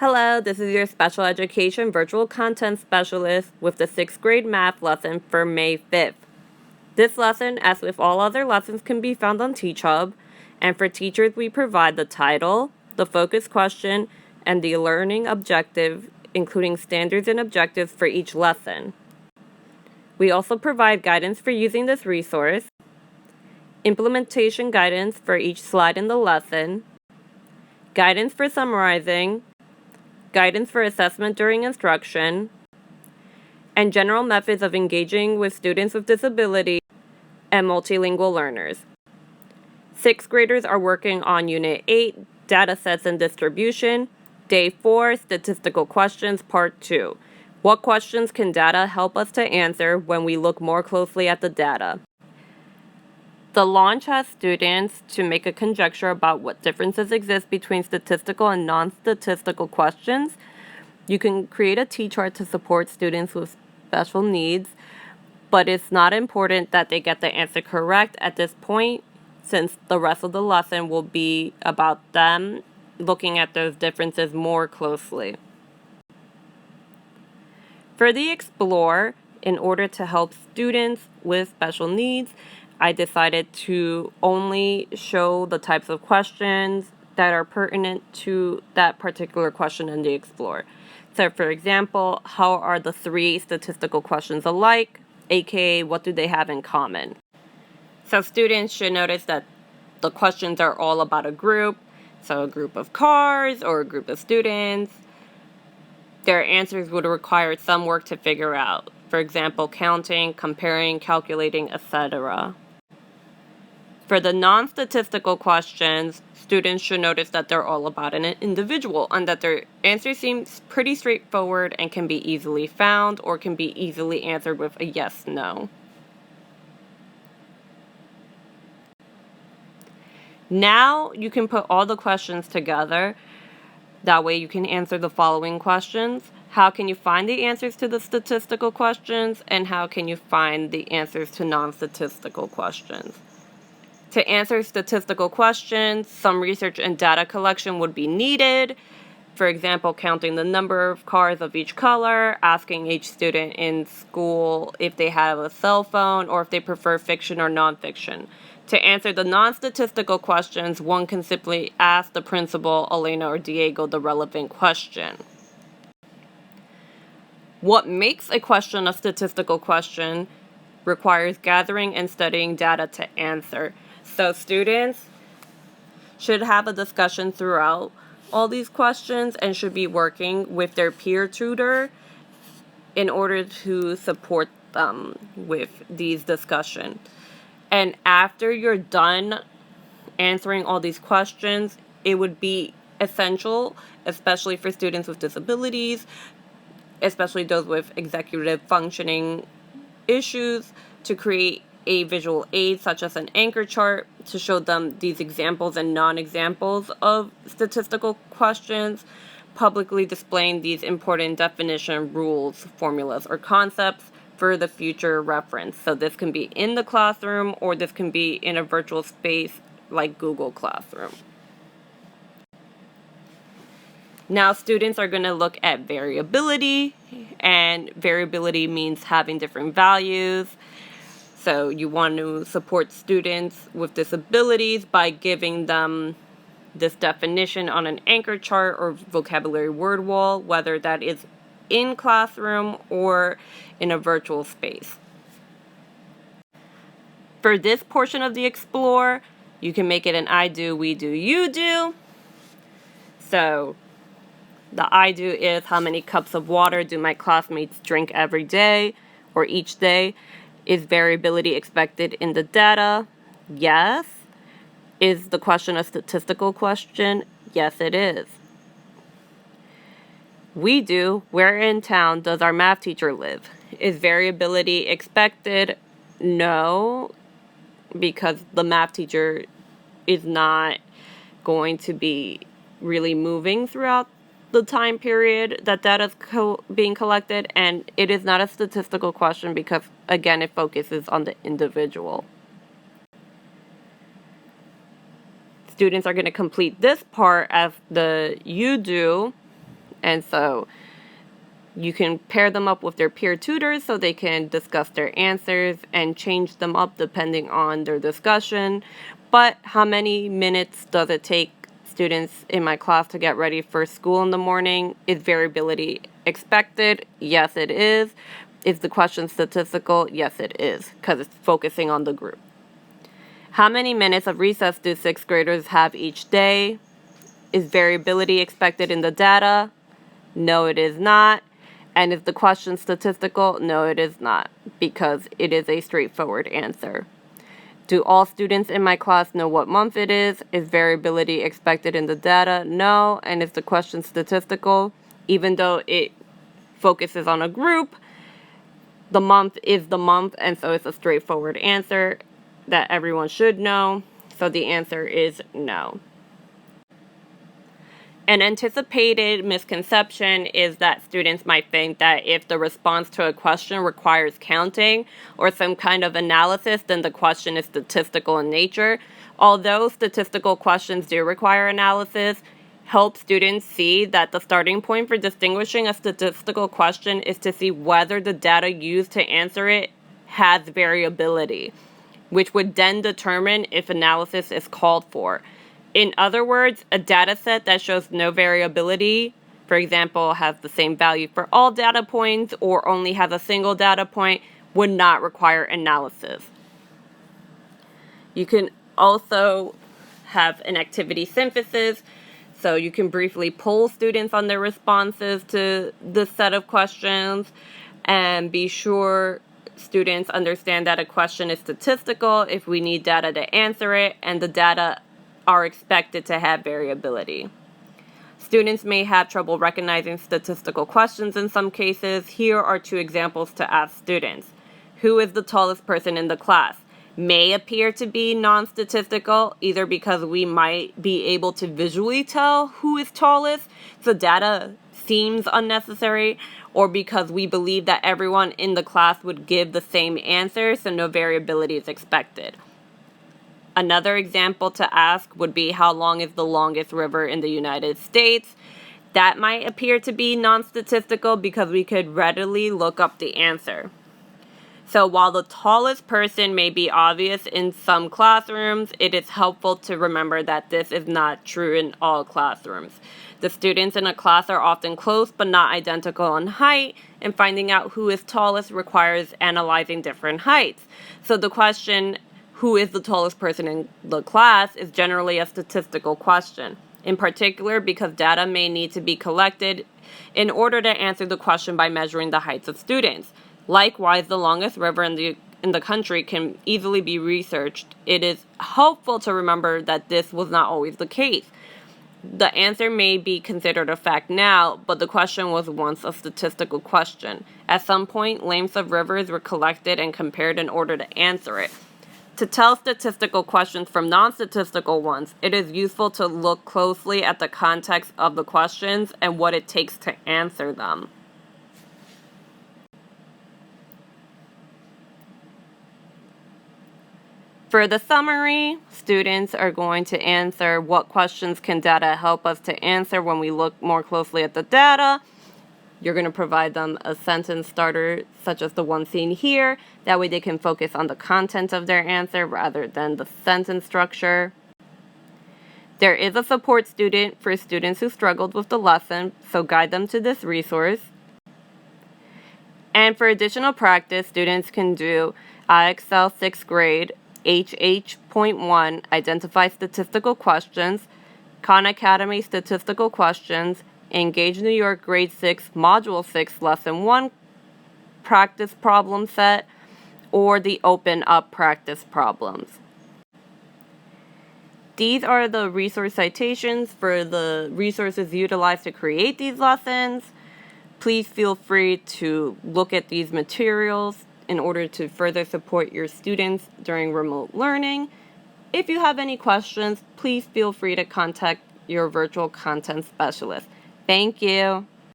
Hello, this is your special education virtual content specialist with the 6th grade math lesson for May 5th. This lesson, as with all other lessons, can be found on TeachHub, and for teachers we provide the title, the focus question, and the learning objective, including standards and objectives for each lesson. We also provide guidance for using this resource, implementation guidance for each slide in the lesson, guidance for summarizing, guidance for assessment during instruction, and general methods of engaging with students with disabilities and multilingual learners. 6th graders are working on Unit 8, Data Sets and Distribution, Day 4, Statistical Questions, Part 2. What questions can data help us to answer when we look more closely at the data? The launch has students to make a conjecture about what differences exist between statistical and non-statistical questions. You can create a T-chart to support students with special needs, but it's not important that they get the answer correct at this point, since the rest of the lesson will be about them looking at those differences more closely. For the Explore, in order to help students with special needs, I decided to only show the types of questions that are pertinent to that particular question in the Explore. So, for example, how are the 3 statistical questions alike, aka what do they have in common? So students should notice that the questions are all about a group, so a group of cars or a group of students. Their answers would require some work to figure out, for example, counting, comparing, calculating, etc. For the non-statistical questions, students should notice that they're all about an individual and that their answer seems pretty straightforward and can be easily found or can be easily answered with a yes, no. Now you can put all the questions together. That way you can answer the following questions. How can you find the answers to the statistical questions, and how can you find the answers to non-statistical questions? To answer statistical questions, some research and data collection would be needed. For example, counting the number of cars of each color, asking each student in school if they have a cell phone or if they prefer fiction or nonfiction. To answer the non-statistical questions, one can simply ask the principal, Elena or Diego, the relevant question. What makes a question a statistical question requires gathering and studying data to answer. So students should have a discussion throughout all these questions and should be working with their peer tutor in order to support them with these discussions. And after you're done answering all these questions, it would be essential, especially for students with disabilities, especially those with executive functioning issues, to create a visual aid such as an anchor chart to show them these examples and non-examples of statistical questions, publicly displaying these important definition, rules, formulas, or concepts for the future reference. So this can be in the classroom or this can be in a virtual space like Google Classroom. Now students are going to look at variability, and variability means having different values. So you want to support students with disabilities by giving them this definition on an anchor chart or vocabulary word wall, whether that is in classroom or in a virtual space. For this portion of the Explore, you can make it an I do, we do, you do. So the I do is how many cups of water do my classmates drink every day or each day? Is variability expected in the data? Yes. Is the question a statistical question? Yes, it is. We do. Where in town does our math teacher live? Is variability expected? No, because the math teacher is not going to be really moving throughout the time period that data is being collected, and it is not a statistical question because, again, it focuses on the individual. Students are going to complete this part as the you do, And so you can pair them up with their peer tutors so they can discuss their answers and change them up depending on their discussion. But how many minutes does it take students in my class to get ready for school in the morning? Is variability expected? Yes, it is. Is the question statistical? Yes, it is, because it's focusing on the group. How many minutes of recess do sixth graders have each day? Is variability expected in the data? No, it is not. And is the question statistical? No, it is not, because it is a straightforward answer. Do all students in my class know what month it is? Is variability expected in the data? No. And is the question statistical? Even though it focuses on a group, the month is the month, and so it's a straightforward answer that everyone should know. So the answer is no. An anticipated misconception is that students might think that if the response to a question requires counting or some kind of analysis, then the question is statistical in nature. Although statistical questions do require analysis, help students see that the starting point for distinguishing a statistical question is to see whether the data used to answer it has variability, which would then determine if analysis is called for. In other words, a data set that shows no variability, for example, has the same value for all data points or only has a single data point, would not require analysis. You can also have an activity synthesis, so you can briefly poll students on their responses to this set of questions and be sure students understand that a question is statistical if we need data to answer it, and the data are expected to have variability. Students may have trouble recognizing statistical questions in some cases. Here are two examples to ask students. Who is the tallest person in the class? May appear to be non-statistical, either because we might be able to visually tell who is tallest, so data seems unnecessary, or because we believe that everyone in the class would give the same answer, so no variability is expected. Another example to ask would be, how long is the longest river in the United States? That might appear to be non-statistical because we could readily look up the answer. So while the tallest person may be obvious in some classrooms, it is helpful to remember that this is not true in all classrooms. The students in a class are often close but not identical in height, and finding out who is tallest requires analyzing different heights. So the question, who is the tallest person in the class, is generally a statistical question, in particular because data may need to be collected in order to answer the question by measuring the heights of students. Likewise, the longest river in the country can easily be researched. It is helpful to remember that this was not always the case. The answer may be considered a fact now, but the question was once a statistical question. At some point, lengths of rivers were collected and compared in order to answer it. To tell statistical questions from non-statistical ones, it is useful to look closely at the context of the questions and what it takes to answer them. For the summary, students are going to answer what questions can data help us to answer when we look more closely at the data. You're going to provide them a sentence starter, such as the one seen here. That way they can focus on the content of their answer rather than the sentence structure. There is a support student for students who struggled with the lesson, so guide them to this resource. And for additional practice, students can do IXL 6th grade, HH.1, Identify Statistical Questions, Khan Academy Statistical Questions, Engage New York Grade 6, Module 6, Lesson 1 Practice Problem Set, or the Open Up Practice Problems. These are the resource citations for the resources utilized to create these lessons. Please feel free to look at these materials in order to further support your students during remote learning. If you have any questions, please feel free to contact your virtual content specialist. Thank you.